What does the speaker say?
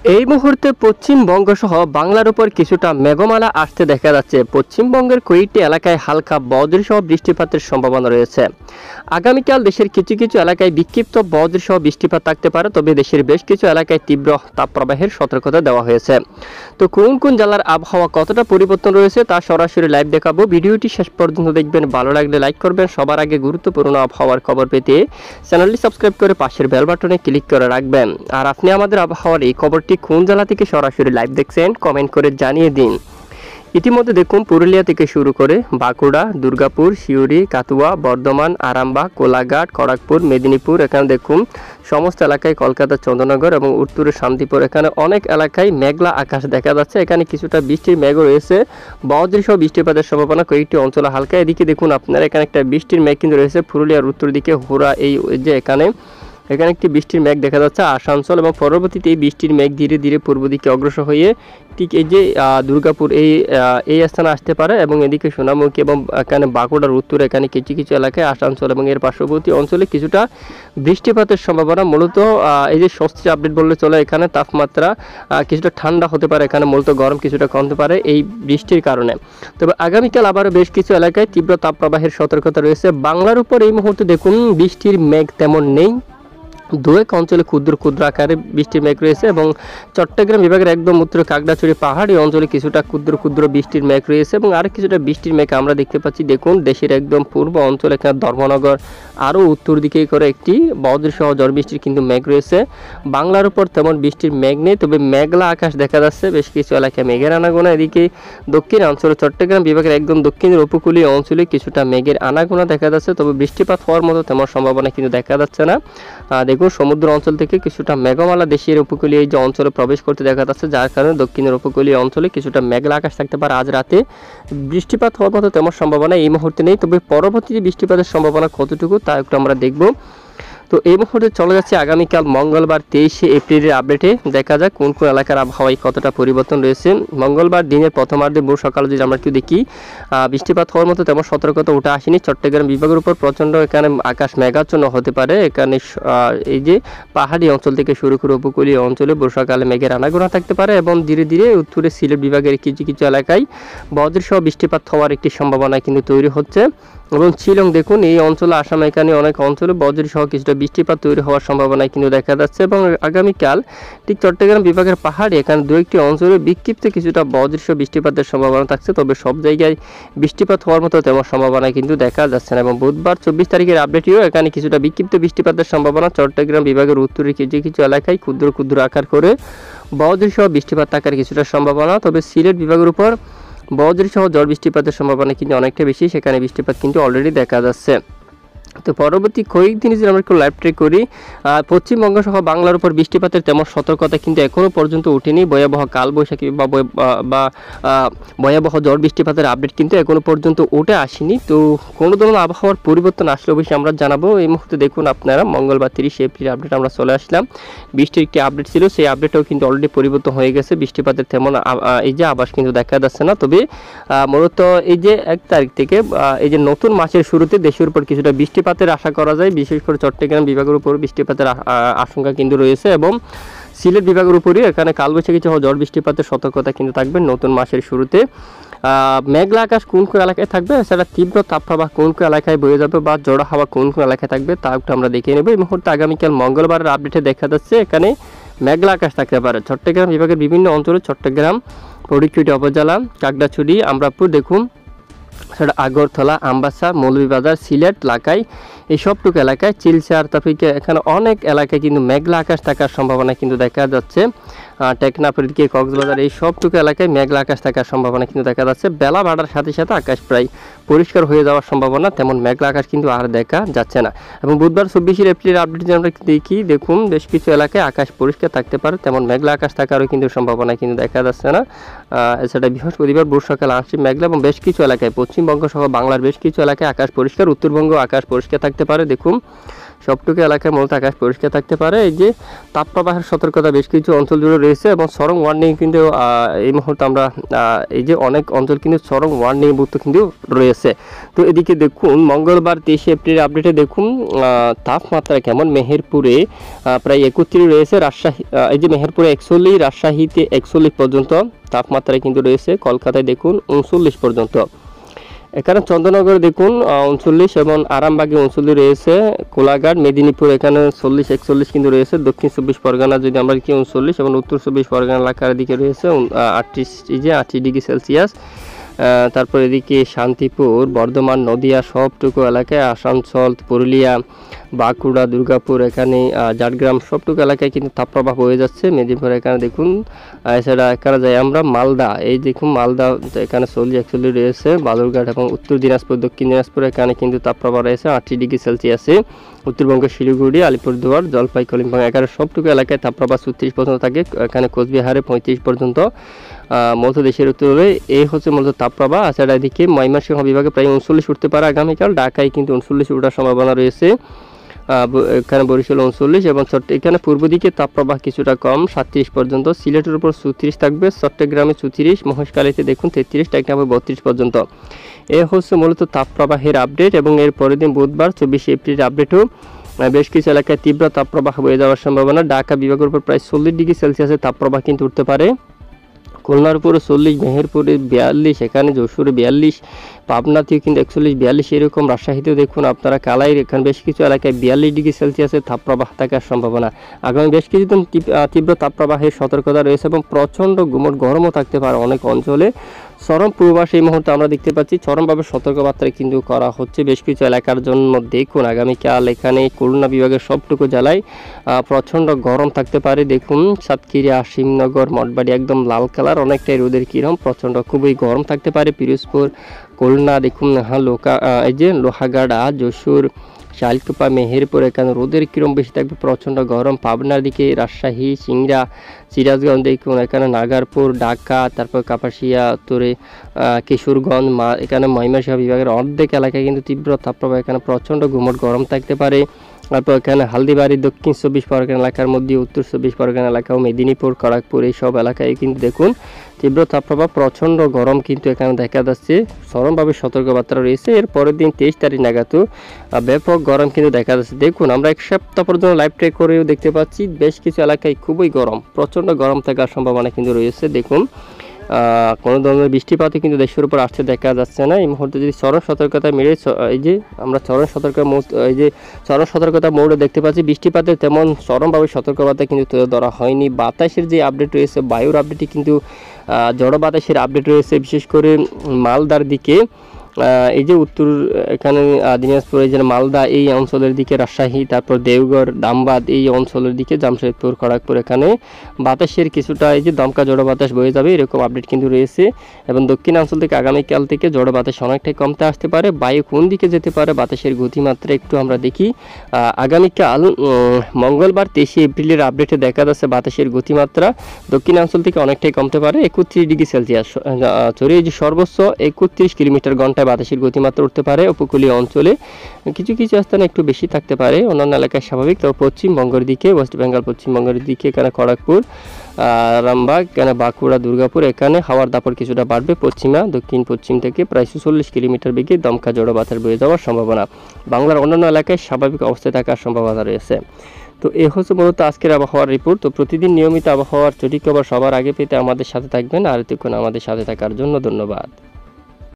এই মুহূর্তে পশ্চিমবঙ্গ সহ বাংলার উপর কিছুটা মেঘমালা আসতে দেখা যাচ্ছে। পশ্চিমবঙ্গের কয়েকটি এলাকায় হালকা বজ্র সহ বৃষ্টিপাতের সম্ভাবনা রয়েছে। আগামীকাল দেশের কিছু কিছু এলাকায় বিক্ষিপ্ত বজ্র সহ বৃষ্টিপাত থাকতে পারে, তবে দেশের বেশ কিছু এলাকায় তীব্র তাপপ্রবাহের সতর্কতা দেওয়া হয়েছে। তো কোন কোন জেলার আবহাওয়া কতটা পরিবর্তন রয়েছে তা সরাসরি লাইভ দেখাবো। ভিডিওটি শেষ পর্যন্ত দেখবেন, ভালো লাগলে লাইক করবেন। সবার আগে গুরুত্বপূর্ণ আবহাওয়ার খবর পেতে চ্যানেলটি সাবস্ক্রাইব করে পাশের বেল বাটনে ক্লিক করে রাখবেন। আর আপনি আমাদের আবহাওয়ার এই খবরটি কোন জেলা থেকে সরাসরি লাইভ দেখছেন কমেন্ট করে জানিয়ে দিন। ইতিমধ্যে দেখুন পুরুলিয়া থেকে শুরু করে বাঁকুড়া, দুর্গাপুর, সিউড়ি, কাতুয়া, বর্ধমান, আরামবাগ, কোলাঘাট, খড়গপুর, মেদিনীপুর, এখানে দেখুন সমস্ত এলাকায়, কলকাতা, চন্দ্রনগর এবং উত্তরের শান্তিপুর, এখানে অনেক এলাকায় মেঘলা আকাশ দেখা যাচ্ছে। এখানে কিছুটা বৃষ্টির মেঘও রয়েছে, বজ্র সহ বৃষ্টিপাতের সম্ভাবনা কয়েকটি অঞ্চলে হালকা। এদিকে দেখুন আপনার এখানে একটা বৃষ্টির মেঘ কিন্তু রয়েছে পুরুলিয়ার উত্তর দিকে হুরা, এই যে এখানে একটি বৃষ্টির মেঘ দেখা যাচ্ছে আসানসোল, এবং পরবর্তীতে এই বৃষ্টির মেঘ ধীরে ধীরে পূর্ব দিকে অগ্রসর হয়ে ঠিক এই যে দুর্গাপুর এই স্থানে আসতে পারে, এবং এদিকে সোনামুখী এবং এখানে বাঁকুড়ার উত্তরে এখানে কিছু কিছু এলাকায় আসানসোল এবং এর পার্শ্ববর্তী অঞ্চলে কিছুটা বৃষ্টিপাতের সম্ভাবনা। মূলত এই যে স্বস্তির আপডেট বললে চলে, এখানে তাপমাত্রা কিছুটা ঠান্ডা হতে পারে, এখানে মূলত গরম কিছুটা কমতে পারে এই বৃষ্টির কারণে। তবে আগামীকাল আবারও বেশ কিছু এলাকায় তীব্র তাপপ্রবাহের সতর্কতা রয়েছে। বাংলার উপর এই মুহূর্তে দেখুন বৃষ্টির মেঘ তেমন নেই, দু এক অঞ্চলে ক্ষুদ্র ক্ষুদ্র আকারে বৃষ্টির মেঘ রয়েছে, এবং চট্টগ্রাম বিভাগের একদম উত্তর কাকড়াছড়ি পাহাড়ি অঞ্চলে কিছুটা ক্ষুদ্র ক্ষুদ্র বৃষ্টির মেঘ রয়েছে, এবং আরও কিছুটা বৃষ্টির মেঘ আমরা দেখতে পাচ্ছি। দেখুন দেশের একদম পূর্ব অঞ্চলে এখানে ধর্মনগর আরও উত্তর দিকে করে একটি বজ্র সহ ঝড় বৃষ্টির কিন্তু মেঘ রয়েছে। বাংলার উপর তেমন বৃষ্টির মেঘ নেই, তবে মেঘলা আকাশ দেখা যাচ্ছে বেশ কিছু এলাকায় মেঘের আনাগোনা। এদিকে দক্ষিণ অঞ্চলে চট্টগ্রাম বিভাগের একদম দক্ষিণের উপকূলীয় অঞ্চলে কিছুটা মেঘের আনাগোনা দেখা যাচ্ছে, তবে বৃষ্টিপাত হওয়ার মতো তেমন সম্ভাবনা কিন্তু দেখা যাচ্ছে না। দেখুন সমুদ্র অঞ্চল থেকে কিছুটা মেঘমালা দেশের উপকূলীয় এই যে অঞ্চলে প্রবেশ করতে দেখা যাচ্ছে, যার কারণে দক্ষিণের উপকূলীয় অঞ্চলে কিছুটা মেঘলা আকাশ থাকতে পারে। আজ রাতে বৃষ্টিপাত হওয়ার মতো তেমন সম্ভাবনা এই মুহূর্তে নেই, তবে পরবর্তী বৃষ্টিপাতের সম্ভাবনা কতটুকু তা একটু আমরা দেখব। তো এই মুহূর্তে চলে যাচ্ছে আগামীকাল মঙ্গলবার 23শে এপ্রিলের আপডেটে। দেখা যাক কোন কোন এলাকার আবহাওয়ায় কতটা পরিবর্তন রয়েছে। মঙ্গলবার দিনের প্রথমার্ধে ভোর সকালে যদি আমরা একটু দেখি, বৃষ্টিপাত হওয়ার মতো তেমন সতর্কতা উঠে আসেনি। চট্টগ্রাম বিভাগের উপর প্রচণ্ড এখানে আকাশ মেঘাচ্ছন্ন হতে পারে। এখানে এই যে পাহাড়ি অঞ্চল থেকে শুরু করে উপকূলীয় অঞ্চলে বর্ষাকালে মেঘের আনাগোনা থাকতে পারে, এবং ধীরে ধীরে উত্তরে সিলেট বিভাগের কিছু কিছু এলাকায় বজ্রসহ বৃষ্টিপাত হওয়ার একটি সম্ভাবনা কিন্তু তৈরি হচ্ছে। এবং শিলং দেখুন এই অঞ্চলে আসাম, এখানে অনেক অঞ্চলে বজ্রসহ কিছুটা বৃষ্টিপাত তৈরি হওয়ার সম্ভাবনা কিন্তু দেখা যাচ্ছে। এবং আগামীকাল ঠিক চট্টগ্রাম বিভাগের পাহাড়ে এখানে দু একটি অঞ্চলে বিক্ষিপ্ত কিছুটা বজ্রসহ বৃষ্টিপাতের সম্ভাবনা থাকছে, তবে সব জায়গায় বৃষ্টিপাত হওয়ার মতো তেমন সম্ভাবনা কিন্তু দেখা যাচ্ছে না। এবং বুধবার 24 তারিখের আপডেটেও এখানে কিছুটা বিক্ষিপ্ত বৃষ্টিপাতের সম্ভাবনা। চট্টগ্রাম বিভাগের উত্তরে কিছু কিছু এলাকায় ক্ষুদ্র ক্ষুদ্র আকার করে বজ্রসহ বৃষ্টিপাত থাকার কিছুটা সম্ভাবনা, তবে সিলেট বিভাগের উপর বজ্র সহ ঝড় বৃষ্টিপাতের সম্ভাবনা কিন্তু অনেকটা বেশি, সেখানে বৃষ্টিপাত কিন্তু অলরেডি দেখা যাচ্ছে। তো পরবর্তী কয়েকদিন যদি আমরা একটু লাইভ ট্রেক করি, পশ্চিমবঙ্গ সহ বাংলার উপর বৃষ্টিপাতের তেমন সতর্কতা কিন্তু এখনও পর্যন্ত উঠেনি। ভয়াবহ কালবৈশাখী বা ভয়াবহ ঝড় বৃষ্টিপাতের আপডেট কিন্তু এখনও পর্যন্ত উঠে আসেনি। তো কোনো ধরনের আবহাওয়ার পরিবর্তন আসলে অবশ্যই আমরা জানাবো। এই মুহূর্তে দেখুন আপনারা মঙ্গলবার 30শে এপ্রিল আপডেট আমরা চলে আসলাম। বৃষ্টির একটি আপডেট ছিল, সেই আপডেটটাও কিন্তু অলরেডি পরিবর্তন হয়ে গেছে। বৃষ্টিপাতের তেমন এই যে আভাস কিন্তু দেখা যাচ্ছে না, তবে মূলত এই যে 1 তারিখ থেকে এই যে নতুন মাসের শুরুতে দেশের উপর কিছুটা বৃষ্টিপাতের আশা করা যায়। বিশেষ করে চট্টগ্রাম বিভাগের উপর বৃষ্টিপাতের আশঙ্কা কিন্তু রয়েছে, এবং সিলেট বিভাগের উপরই এখানে কালবৈশাখী সহ ঝড় বৃষ্টিপাতের সতর্কতা কিন্তু থাকবে নতুন মাসের শুরুতে। মেঘলা আকাশ কোন কোন এলাকায় থাকবে, সেটা তীব্র তাপপ্রবাহ কোন কোন এলাকায় বয়ে যাবে, বা জোড়া হাওয়া কোন কোন এলাকায় থাকবে তা একটু আমরা দেখে নেব। এই মুহূর্তে আগামীকাল মঙ্গলবারের আপডেটে দেখা যাচ্ছে এখানে মেঘলা আকাশ থাকতে পারে চট্টগ্রাম বিভাগের বিভিন্ন অঞ্চলে। চট্টগ্রাম, ফটিকছড়ি উপজেলা, কাকড়াছড়ি, আমরাপুর দেখুন, সেটা আগরতলা, আমবাসা, মৌলভীবাজার, সিলেট, লাকাই, এই সবটুকু এলাকায়, চিলচার, তারপরে এখানে অনেক এলাকায় কিন্তু মেঘলা আকাশ থাকার সম্ভাবনা কিন্তু দেখা যাচ্ছে। টেকনাফের দিকে, কক্সবাজার, এই সবটুকু এলাকায় মেঘলা আকাশ থাকার সম্ভাবনা কিন্তু দেখা যাচ্ছে। বেলা বাড়ার সাথে সাথে আকাশ প্রায় পরিষ্কার হয়ে যাওয়ার সম্ভাবনা, তেমন মেঘলা আকাশ কিন্তু আর দেখা যাচ্ছে না। এবং বুধবার 24শে এপ্রিলের আপডেট যদি আমরা দেখি, দেখুন বেশ কিছু এলাকায় আকাশ পরিষ্কার থাকতে পারে, তেমন মেঘলা আকাশ থাকারও কিন্তু সম্ভাবনা কিন্তু দেখা যাচ্ছে না। এছাড়া বৃহস্পতিবার ভোর সকালে আংশিক মেঘলা, এবং বেশ কিছু এলাকায় পশ্চিমবঙ্গ সহ বাংলার বেশ কিছু এলাকায় আকাশ পরিষ্কার, উত্তরবঙ্গ আকাশ পরিষ্কার থাকতে পারে। দেখুন সবটুকু এলাকায় মূলত আকাশ পরিষ্কার থাকতে পারে। এই যে তাপপ্রবাহের সতর্কতা বেশ কিছু অঞ্চল জুড়ে রয়েছে এবং চরম ওয়ার্নিং কিন্তু এই মুহূর্তে আমরা এই যে অনেক অঞ্চল কিন্তু চরম ওয়ার্নিংভুক্ত কিন্তু রয়েছে। তো এদিকে দেখুন মঙ্গলবার 23 এপ্রিল আপডেটে দেখুন তাপমাত্রা কেমন। মেহেরপুরে প্রায় 31 রয়েছে, রাজশাহী এই যে মেহেরপুরে 41, রাজশাহীতে 41 পর্যন্ত তাপমাত্রায় কিন্তু রয়েছে। কলকাতায় দেখুন 39 পর্যন্ত। এখানে চন্দ্রনগরে দেখুন 39 এবং আরামবাগে 39 রয়েছে। কোলাঘাট, মেদিনীপুর এখানে 40-41 কিন্তু রয়েছে। দক্ষিণ 24 পরগনা যদি আমরা দেখি 39 এবং উত্তর 24 পরগনা এলাকার দিকে রয়েছে 38 ডিগ্রি সেলসিয়াস। তারপর এদিকে শান্তিপুর, বর্ধমান, নদিয়া সবটুকু এলাকায়, আসানসোল, পুরুলিয়া, বাঁকুড়া, দুর্গাপুর এখানে ঝাড়গ্রাম সবটুকু এলাকায় কিন্তু তাপপ্রবাহ হয়ে যাচ্ছে। মেদিনীপুর এখানে দেখুন। এছাড়া এখানে যাই আমরা মালদা, এই দেখুন মালদা এখানে 40-41 রয়েছে। বালুরঘাট এবং উত্তর দিনাজপুর, দক্ষিণ দিনাজপুর এখানে কিন্তু তাপপ্রবাহ রয়েছে 38 ডিগ্রি সেলসিয়াসে। উত্তরবঙ্গের শিলিগুড়ি, আলিপুরদুয়ার, জলপাই, কালিম্পং এখানে সবটুকু এলাকায় তাপপ্রবাহ 36 পর্যন্ত থাকে। এখানে কোচবিহারে 35 পর্যন্ত। মূলত দেশের উত্তরে এই হচ্ছে মূলত তাপপ্রবাহ। এছাড়া এদিকে ময়মনসিংহ বিভাগে প্রায় 39 উঠতে পারে আগামীকাল। ঢাকায় কিন্তু 39 ওঠার সম্ভাবনা রয়েছে। এখানে বরিশাল 39 এবং এখানে পূর্ব দিকে তাপপ্রবাহ কিছুটা কম 37 পর্যন্ত। সিলেটের উপর 34 থাকবে, চট্টগ্রামে 34, মহেশখালীতে দেখুন 33, টেকনাফে 32 পর্যন্ত। এ হচ্ছে মূলত তাপপ্রবাহের আপডেট। এবং এর পরের দিন বুধবার 24 এপ্রিল আপডেটও বেশ কিছু এলাকায় তীব্র তাপপ্রবাহ বয়ে যাওয়ার সম্ভাবনা। ঢাকা বিভাগের উপর প্রায় 40 ডিগ্রি সেলসিয়াসের তাপপ্রবাহ কিন্তু উঠতে পারে। খুলনার উপরে 40, মেহেরপুরে 42, এখানে যশোরে 42, পাবনাতেও কিন্তু 41-42 এরকম। রাজশাহীতেও দেখুন আপনারা কালাইয়ের এখানে বেশ কিছু এলাকায় 42 ডিগ্রি সেলসিয়াসের তাপপ্রবাহ থাকার সম্ভাবনা। আগামী বেশ কিছুদিন তীব্র তাপপ্রবাহের সতর্কতা রয়েছে এবং প্রচণ্ড গুমট গরমও থাকতে পারে অনেক অঞ্চলে। চরম পূর্বাভাস এই মুহূর্তে আমরা দেখতে পাচ্ছি, চরমভাবে সতর্কবার্তা কিন্তু করা হচ্ছে বেশ কিছু এলাকার জন্য। দেখুন আগামীকাল এখানে খুলনা বিভাগের সবটুকু জেলায় প্রচণ্ড গরম থাকতে পারে। দেখুন সাতক্ষীরা, আসিমনগর, মঠবাড়ি একদম লাল কালার, অনেকটাই রোদের কিরম, প্রচণ্ড খুবই গরম থাকতে পারে। পিরোজপুর, খুলনা দেখুন এই যে লোহাগাড়া, যশোর, শালকুপা, মেহেরপুর এখানে রোদের কিরম বেশি থাকবে, প্রচণ্ড গরম। পাবনার দিকে রাজশাহী, সিংড়া, সিরাজগঞ্জ দেখুন এখানে নাগারপুর, ঢাকা, তারপর কাপাসিয়া, উত্তরে কিশোরগঞ্জ, এখানে ময়মনসিংহ বিভাগের অর্ধেক এলাকায় কিন্তু তীব্র তাপপ্রবাহ, এখানে প্রচণ্ড গুমট গরম থাকতে পারে। তারপর এখানে হালদিবাড়ি, দক্ষিণ 24 পরগনা এলাকার মধ্যে, উত্তর 24 পরগনা এলাকা ও মেদিনীপুর, খড়গপুর এইসব এলাকায় কিন্তু দেখুন তীব্র তাপপ্রবাহ, প্রচণ্ড গরম কিন্তু এখানে দেখা যাচ্ছে। চরমভাবে সতর্কবার্তা রয়েছে। এর পরের দিন 23 তারিখ নাগাদও ব্যাপক গরম কিন্তু দেখা যাচ্ছে। দেখুন আমরা এক সপ্তাহ পর্যন্ত লাইভ ট্রেক করেও দেখতে পাচ্ছি বেশ কিছু এলাকায় খুবই গরম, প্রচণ্ড গরম থাকার সম্ভাবনা কিন্তু রয়েছে। দেখুন কোনো ধরনের বৃষ্টিপাতও কিন্তু দেশের উপর আসতে দেখা যাচ্ছে না এই মুহূর্তে। যদি চরম সতর্কতা মেরে এই যে আমরা চরম সতর্কতা মোড়ে দেখতে পাচ্ছি, বৃষ্টিপাতের তেমন চরমভাবে সতর্কবার্তা কিন্তু তুলে ধরা হয়নি। বাতাসের যে আপডেট রয়েছে, বায়ুর আপডেটই কিন্তু জড় বাতাসের আপডেট রয়েছে, বিশেষ করে মালদার দিকে, এই যে উত্তর এখানে দিনাজপুর, এই যে মালদা এই অঞ্চলের দিকে, রাজশাহী, তারপর দেওঘর, ধানবাদ এই অঞ্চলের দিকে, জামশেদপুর, খড়গপুর এখানে বাতাসের কিছুটা এই যে দমকা জড় বাতাস বয়ে যাবে এরকম আপডেট কিন্তু রয়েছে। এবং দক্ষিণাঞ্চল থেকে আগামীকাল থেকে জড় বাতাস অনেকটাই কমতে আসতে পারে। বায়ু কোন দিকে যেতে পারে, বাতাসের গতিমাত্রা একটু আমরা দেখি। আগামীকাল মঙ্গলবার 23 এপ্রিলের আপডেটে দেখা যাচ্ছে বাতাসের গতিমাত্রা দক্ষিণাঞ্চল থেকে অনেকটাই কমতে পারে 31 ডিগ্রি সেলসিয়াস, এই যে সর্বোচ্চ 31 কিলোমিটার ঘন্টায় বাতাসের গতিমাত্রা উঠতে পারে। উপকূলীয় অঞ্চলে কিছু কিছু স্থানে একটু বেশি থাকতে পারে, অন্যান্য এলাকায় স্বাভাবিক। তবে পশ্চিমবঙ্গের দিকে, ওয়েস্ট বেঙ্গল পশ্চিমবঙ্গের দিকে, এখানে খড়গপুর, রামবাগ, এখানে বাঁকুড়া, দুর্গাপুর এখানে হাওয়ার দাপট কিছুটা বাড়বে। দক্ষিণ পশ্চিম থেকে প্রায় 40 কিলোমিটার বেগে দমকা জড়ো বাতাস বয়ে যাওয়ার সম্ভাবনা। বাংলার অন্যান্য এলাকায় স্বাভাবিক অবস্থায় থাকার সম্ভাবনা রয়েছে। তো এ হচ্ছে মূলত আজকের আবহাওয়ার রিপোর্ট। তো প্রতিদিন নিয়মিত আবহাওয়ার সঠিক খবর সবার আগে পেতে আমাদের সাথে থাকবেন। আর এতক্ষণ আমাদের সাথে থাকার জন্য ধন্যবাদ।